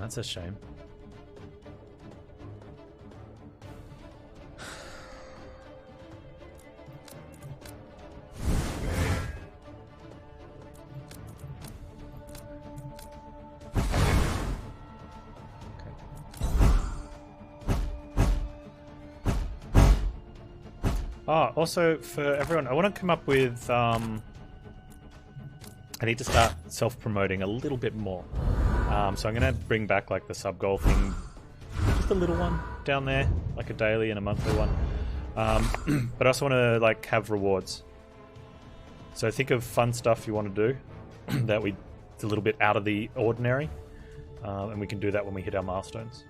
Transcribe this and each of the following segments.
That's a shame. Oh, also for everyone, I want to come up with, I need to start self-promoting a little bit more. So I'm going to bring back like the sub-goal thing, just a little one down there, like a daily and a monthly one. But I also want to like have rewards. So think of fun stuff you want to do that it's a little bit out of the ordinary. And we can do that when we hit our milestones.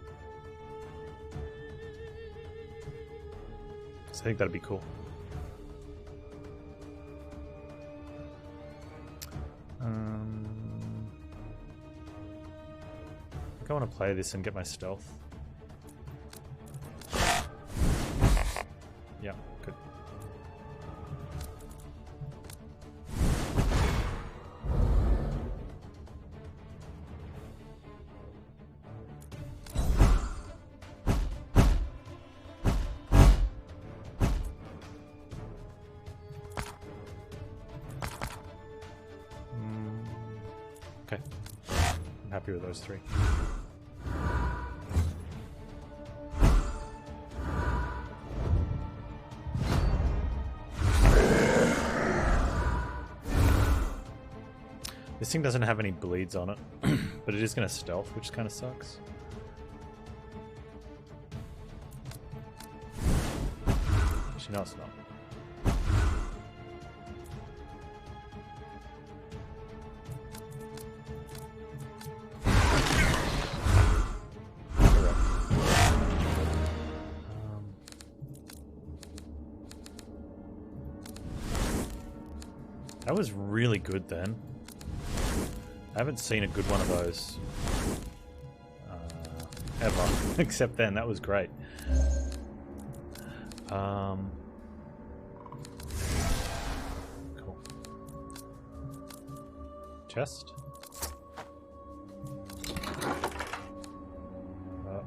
So I think that'd be cool. I think I want to play this and get my stealth. Yeah, good. Okay, I'm happy with those three. This thing doesn't have any bleeds on it, but it is going to stealth, which kind of sucks. Actually, no, it's not. That was really good then. I haven't seen a good one of those ever, except then. That was great. Cool. Chest.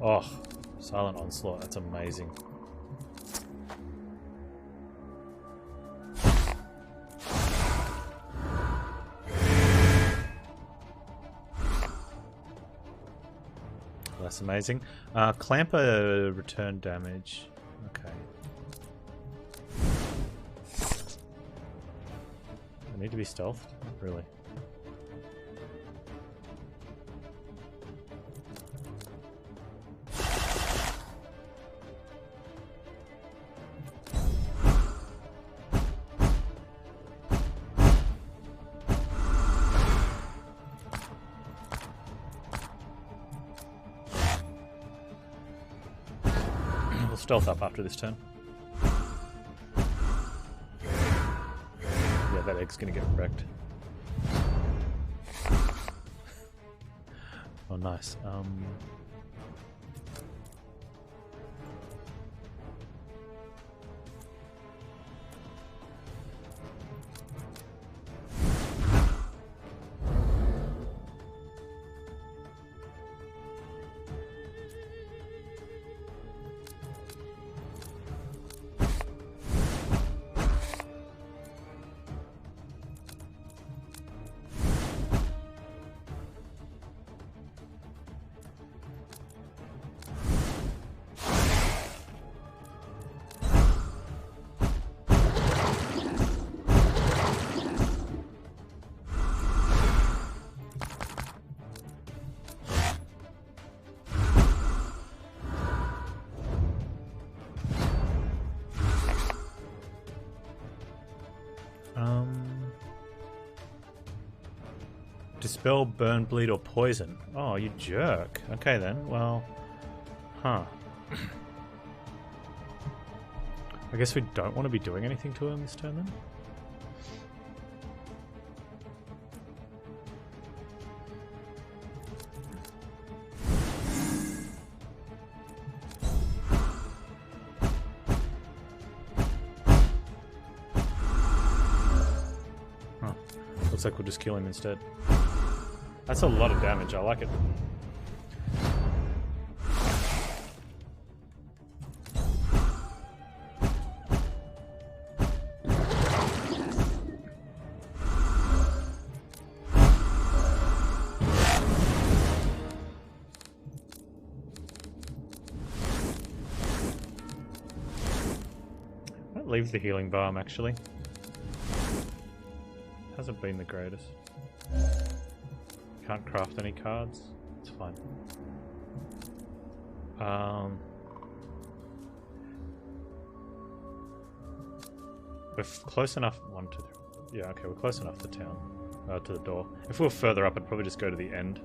Oh, Silent Onslaught. That's amazing. That's amazing. Clamper return damage. Okay. I need to be stealthed? Not really. Stealth up after this turn. Yeah, that egg's gonna get wrecked. Oh, nice. Dispel, burn, bleed, or poison. Oh, you jerk. Okay then, well... Huh. I guess we don't want to be doing anything to him this turn then? Huh. Looks like we'll just kill him instead. That's a lot of damage, I like it. leave the healing balm actually. Hasn't been the greatest. Can't craft any cards. It's fine. We're close enough. 1, 2, 3. Yeah, okay, we're close enough to town. To the door. If we were further up, I'd probably just go to the end.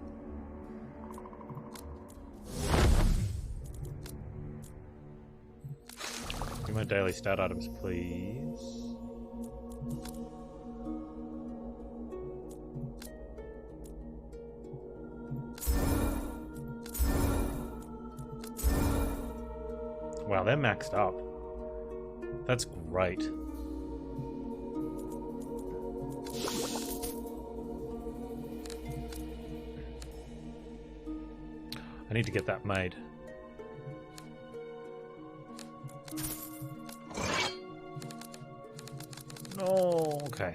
Give me my daily stat items, please. Wow, they're maxed up. That's great. I need to get that made. No, okay.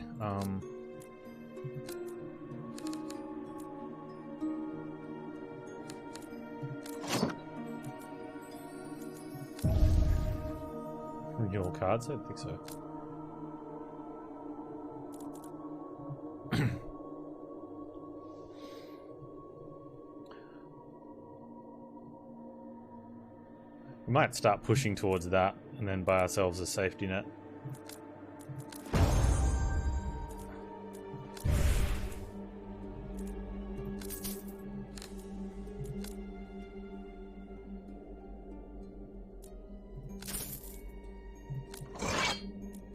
Renewal cards? I don't think so. We might start pushing towards that and then buy ourselves a safety net.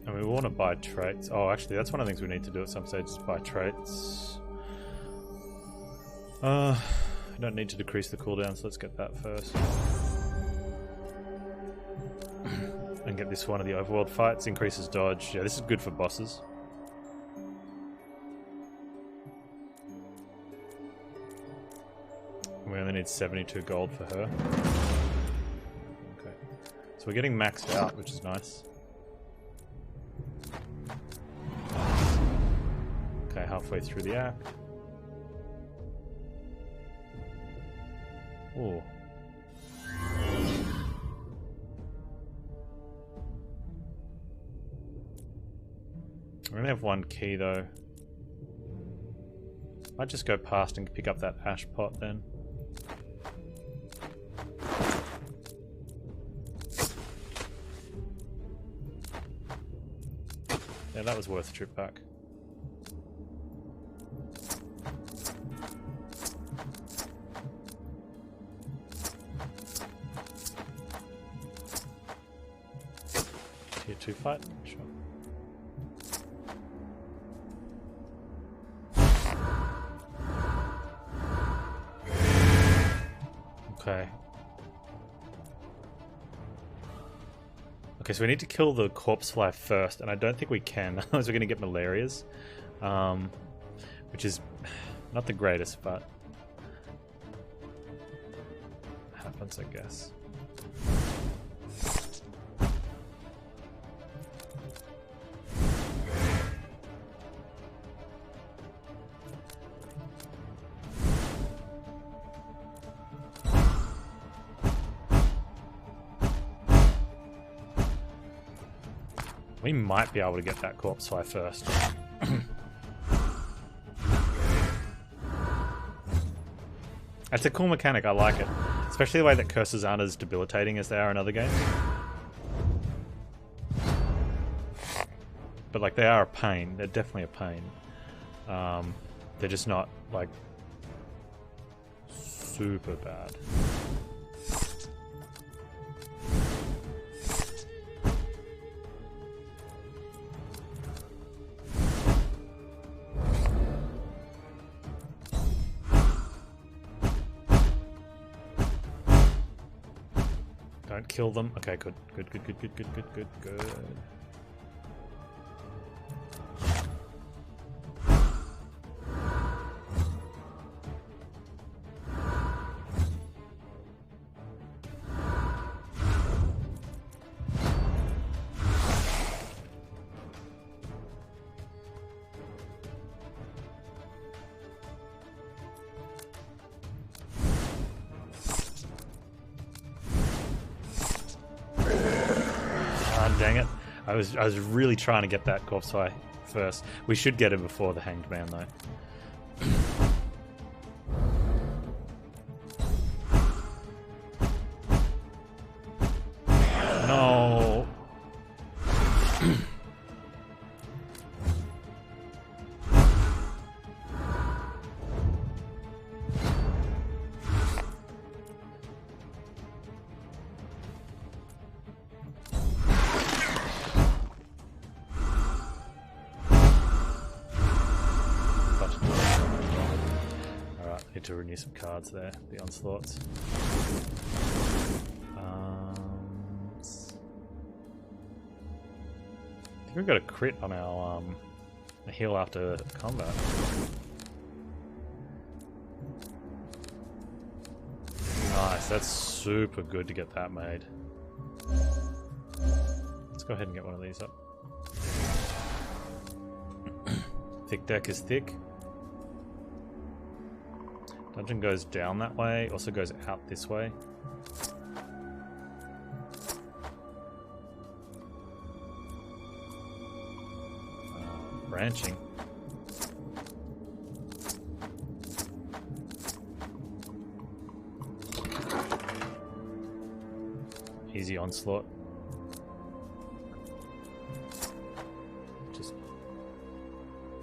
And we want to buy traits. Oh, actually, that's one of the things we need to do at some stage is buy traits. I don't need to decrease the cooldown, so let's get that first. And get this one of the overworld fights. Increases dodge. Yeah, this is good for bosses. We only need 72 gold for her. Okay. So we're getting maxed out, which is nice. Okay, halfway through the act. Ooh. We only have one key though. Might just go past and pick up that ash pot then. Yeah, that was worth a trip back. Tier 2 fight? Sure. Okay. Okay, so we need to kill the corpse fly first, and I don't think we can, otherwise we're going to get malarias. Which is not the greatest, but happens, I guess. We might be able to get that corpse fly first. It's a cool mechanic, I like it. Especially the way that curses aren't as debilitating as they are in other games. But like, they are a pain. They're definitely a pain. They're just not, like, super bad. Don't kill them. Okay, good. Good. Dang it. I was really trying to get that corpse eye first. We should get it before the hanged man though. No. Need to renew some cards there, the onslaughts. I think we've got a crit on our heal after combat. Nice, that's super good to get that made. Let's go ahead and get one of these up. Thick deck is thick. Dungeon goes down that way, also goes out this way. Branching. Easy onslaught. Just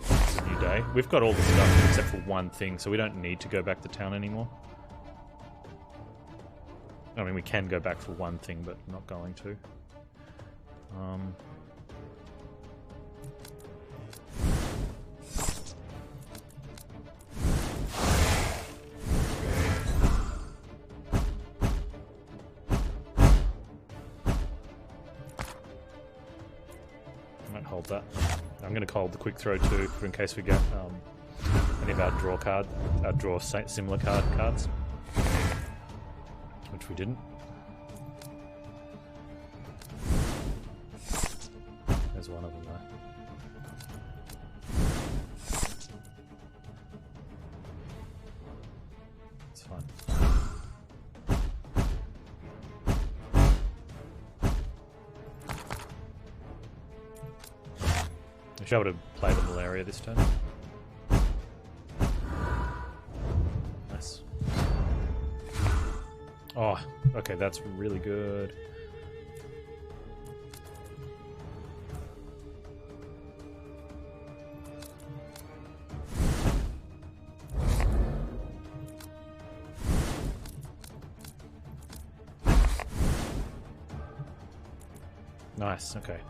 it's a new day. We've got all the stuff except for one thing, so we don't need to go back to town anymore. I mean, we can go back for one thing, but I'm not going to. Hold that. I'm going to hold the quick throw too, for in case we get any of our draw similar cards, which we didn't. There's one of them there. It's fine. I should be able to play the malaria this turn. Nice. Oh, okay, that's really good. Nice, okay.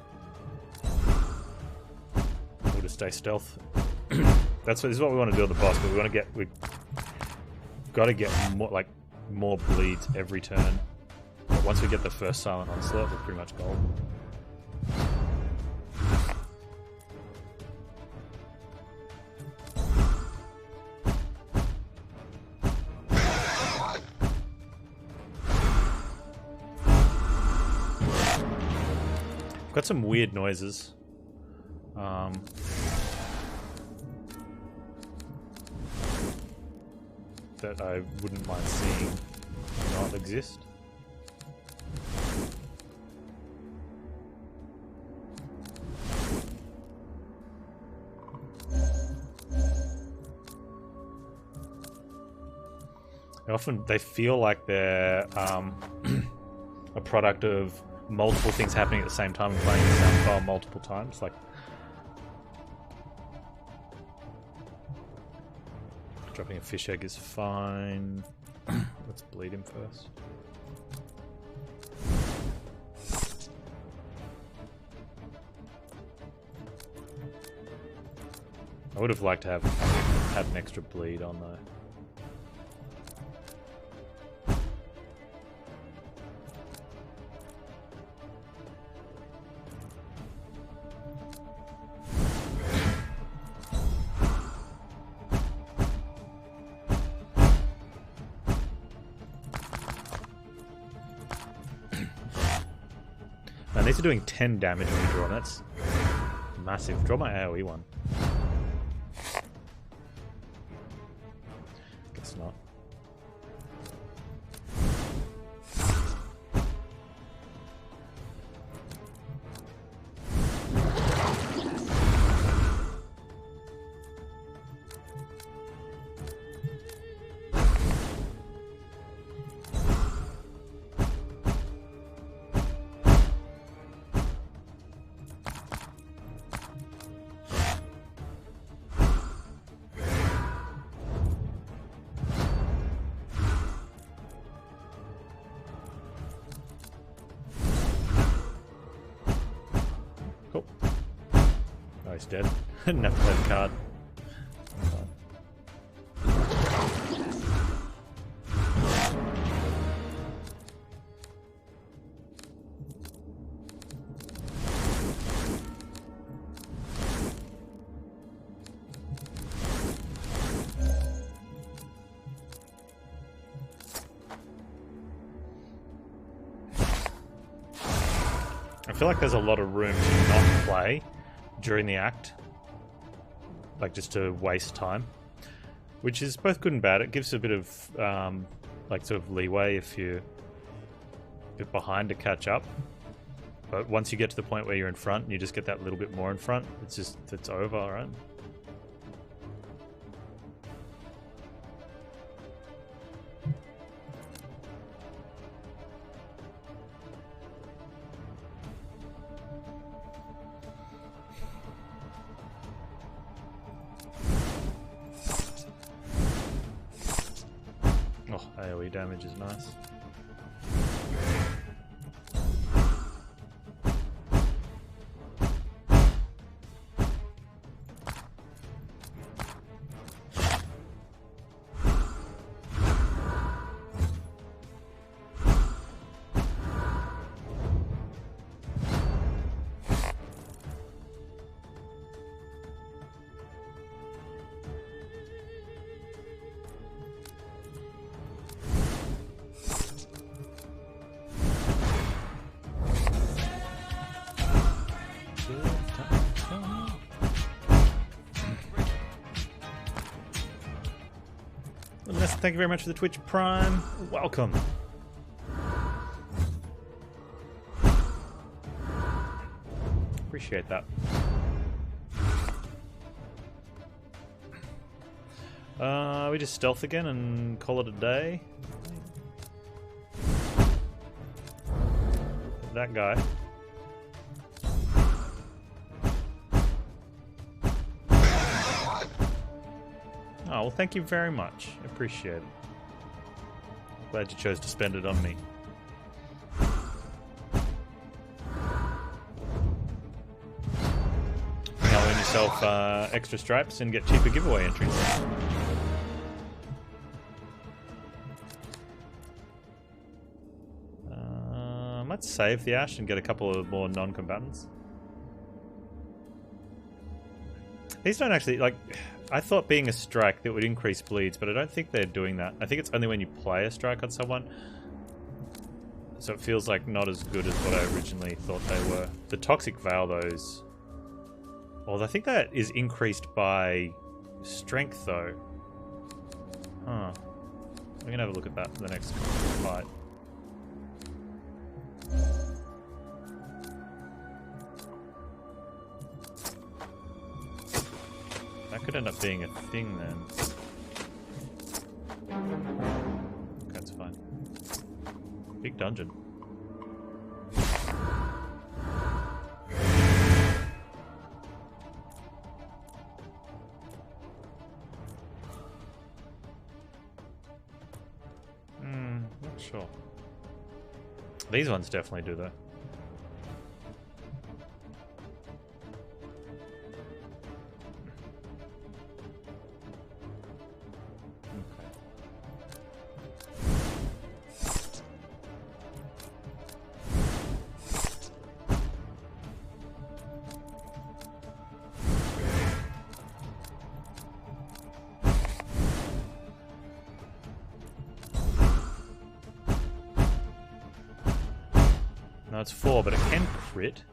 To stay stealth. This is what we want to do on the boss, but we've got to get more bleeds every turn. But once we get the first silent onslaught, we're pretty much gold. Got some weird noises. That I wouldn't mind seeing not exist. They feel like they're a product of multiple things happening at the same time and playing the same file multiple times. Like dropping a fish egg is fine. Let's bleed him first. I would have liked to have had an extra bleed on though. And these are doing 10 damage when you draw, that's massive. Draw my AoE one. Guess not. Oh. Oh, he's dead. Never played the card. I feel like there's a lot of room to not play during the act, like just to waste time, which is both good and bad. It gives a bit of like sort of leeway if you're a bit behind to catch up, but once you get to the point where you're in front and you just get that little bit more in front, it's over, right? Oh, AoE damage is nice. Thank you very much for the Twitch Prime. Welcome. Appreciate that. We just stealth again and call it a day. That guy. Oh, well, thank you very much. I appreciate it. Glad you chose to spend it on me. Now earn yourself extra stripes and get cheaper giveaway entries. Let's save the Ash and get a couple of more non-combatants. These don't actually, like... I thought being a strike that would increase bleeds, but I don't think they're doing that. I think it's only when you play a strike on someone. So it feels like not as good as what I originally thought they were. The Toxic Veil, those... Well, I think that is increased by strength, though. Huh. I'm gonna have a look at that for the next fight. That could end up being a thing then. Okay, that's fine. Big dungeon. Not sure. These ones definitely do though. No, it's 4, but it can crit.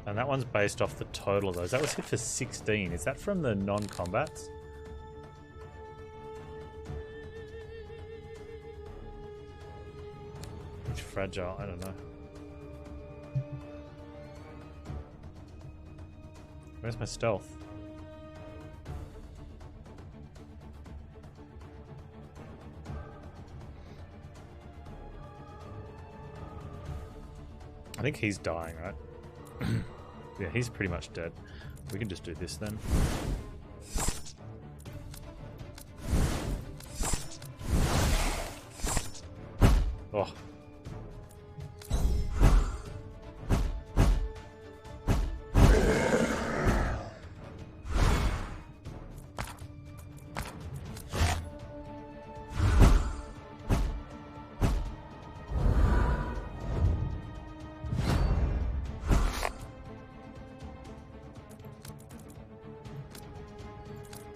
And that one's based off the total of those. That was hit for 16. Is that from the non-combats? It's fragile, I don't know. Where's my stealth? I think he's dying, right? Yeah, he's pretty much dead. We can just do this then. Oh.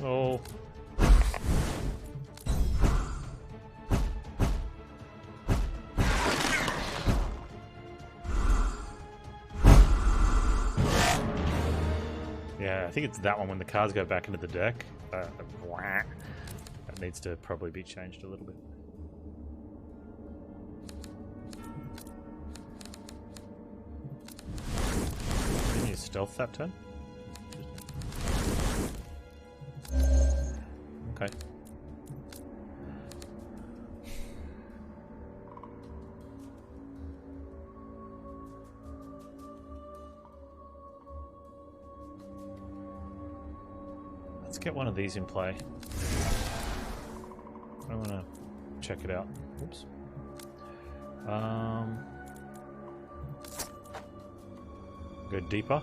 Oh. Yeah, I think it's that one when the cards go back into the deck. That needs to probably be changed a little bit. Can you stealth that turn? Okay. Let's get one of these in play. I want to check it out. Oops. Go deeper.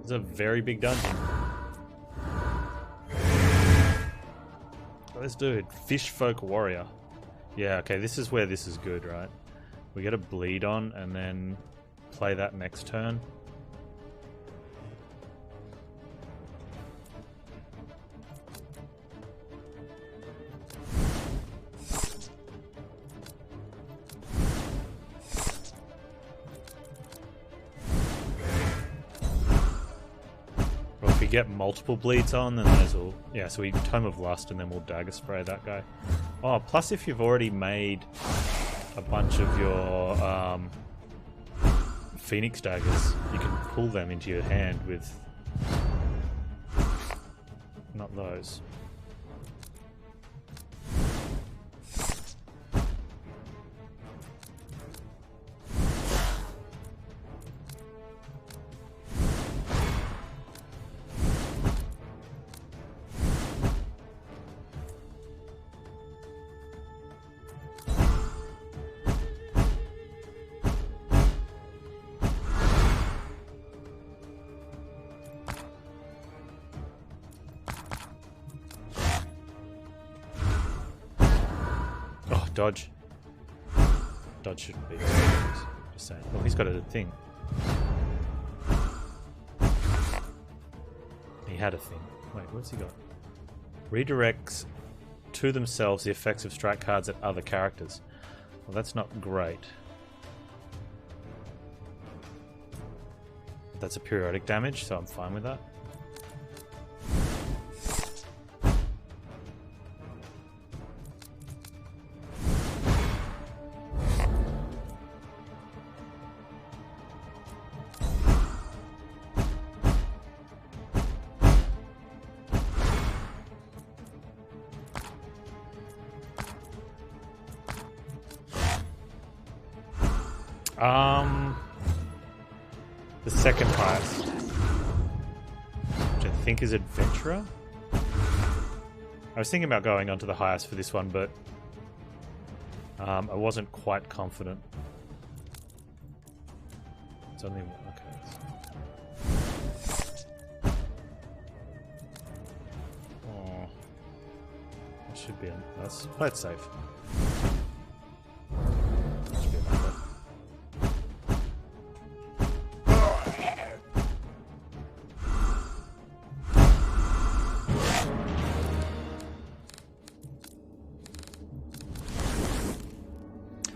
It's a very big dungeon. Oh, this dude, Fish Folk Warrior. Yeah, okay, this is where this is good, right? We get a bleed on and then play that next turn. Get multiple bleeds on, then there's all... Yeah, so we Tome of Lust and then we'll Dagger Spray that guy. Oh, plus if you've already made a bunch of your Phoenix Daggers, you can pull them into your hand with... Not those. Dodge. Dodge shouldn't be. Just saying. Oh, he's got a thing. He had a thing. Wait, what's he got? Redirects to themselves the effects of strike cards at other characters. Well, that's not great. That's a periodic damage, so I'm fine with that. The second highest, which I think is Adventurer. I was thinking about going onto the highest for this one, but I wasn't quite confident. It's only okay. Oh, that should be. Let's play it safe.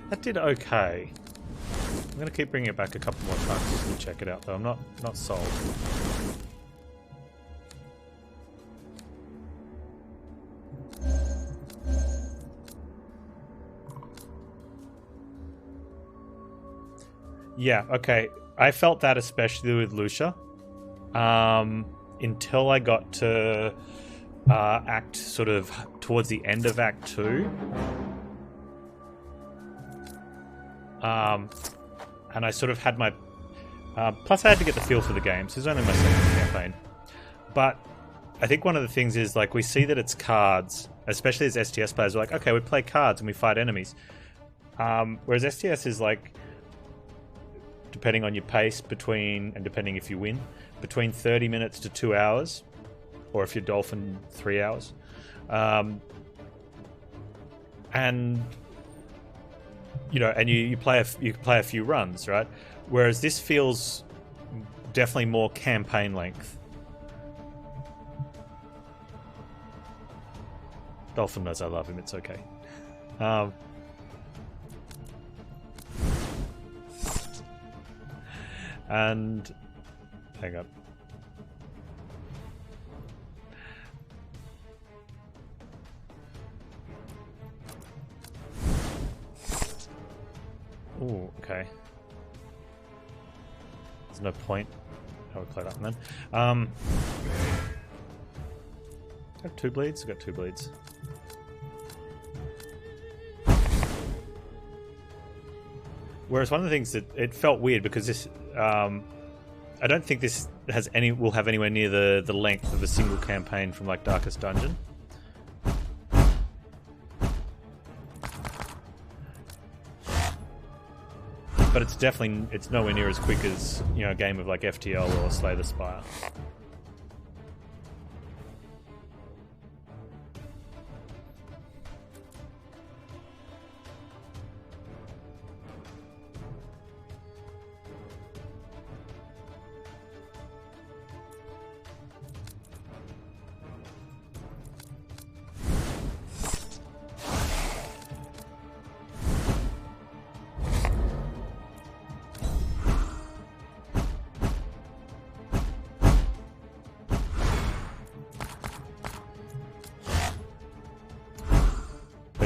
That did okay. I'm going to keep bringing it back a couple more times just to check it out, though. I'm not sold. Yeah, okay. I felt that especially with Lucia. Until I got to Act sort of towards the end of Act 2. and I sort of had my... plus I had to get the feel for the game, so it's only my second campaign. But I think one of the things is, like, we see that it's cards, especially as STS players. We're like, okay, we play cards and we fight enemies. Whereas STS is like, depending on your pace, and depending if you win, between 30 minutes to 2 hours, or if you're Dolphin, 3 hours. And you know, and you play a few runs, right? Whereas this feels definitely more campaign length. Dolphin knows I love him, it's okay. And hang on. Ooh, okay. There's no point. I would play that one then. I have 2 bleeds? I've got 2 bleeds. Whereas one of the things that it felt weird because this, I don't think this will have anywhere near the length of a single campaign from like Darkest Dungeon. But it's nowhere near as quick as, you know, a game of like FTL or Slay the Spire.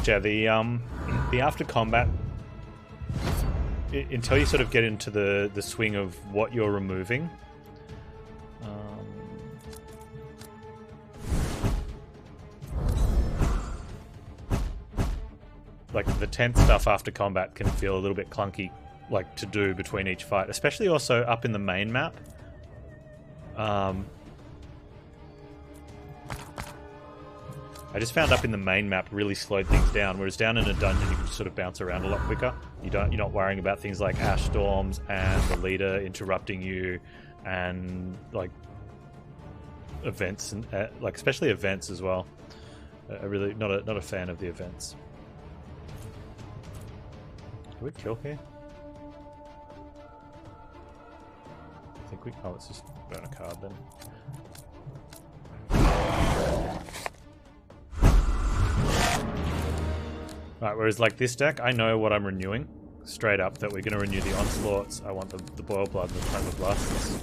Yeah, the after combat, until you sort of get into the swing of what you're removing, like the tense stuff after combat can feel a little bit clunky, like to do between each fight, especially also up in the main map. I just found up in the main map really slowed things down, whereas down in a dungeon you can just sort of bounce around a lot quicker. You're not worrying about things like ash storms and the leader interrupting you, and like events and like especially events as well. I really not a fan of the events. Do we kill here? I think we. Oh, let's just burn a card then. Right, whereas like this deck, I know what I'm renewing. Straight up, that we're going to renew the Onslaughts. I want the Boil Blood and the Flame of Blasts,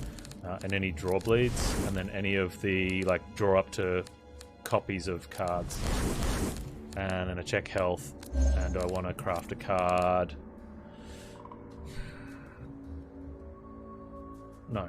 and any draw bleeds, and then any of the like draw up to copies of cards. And then I check health, and do I want to craft a card? No.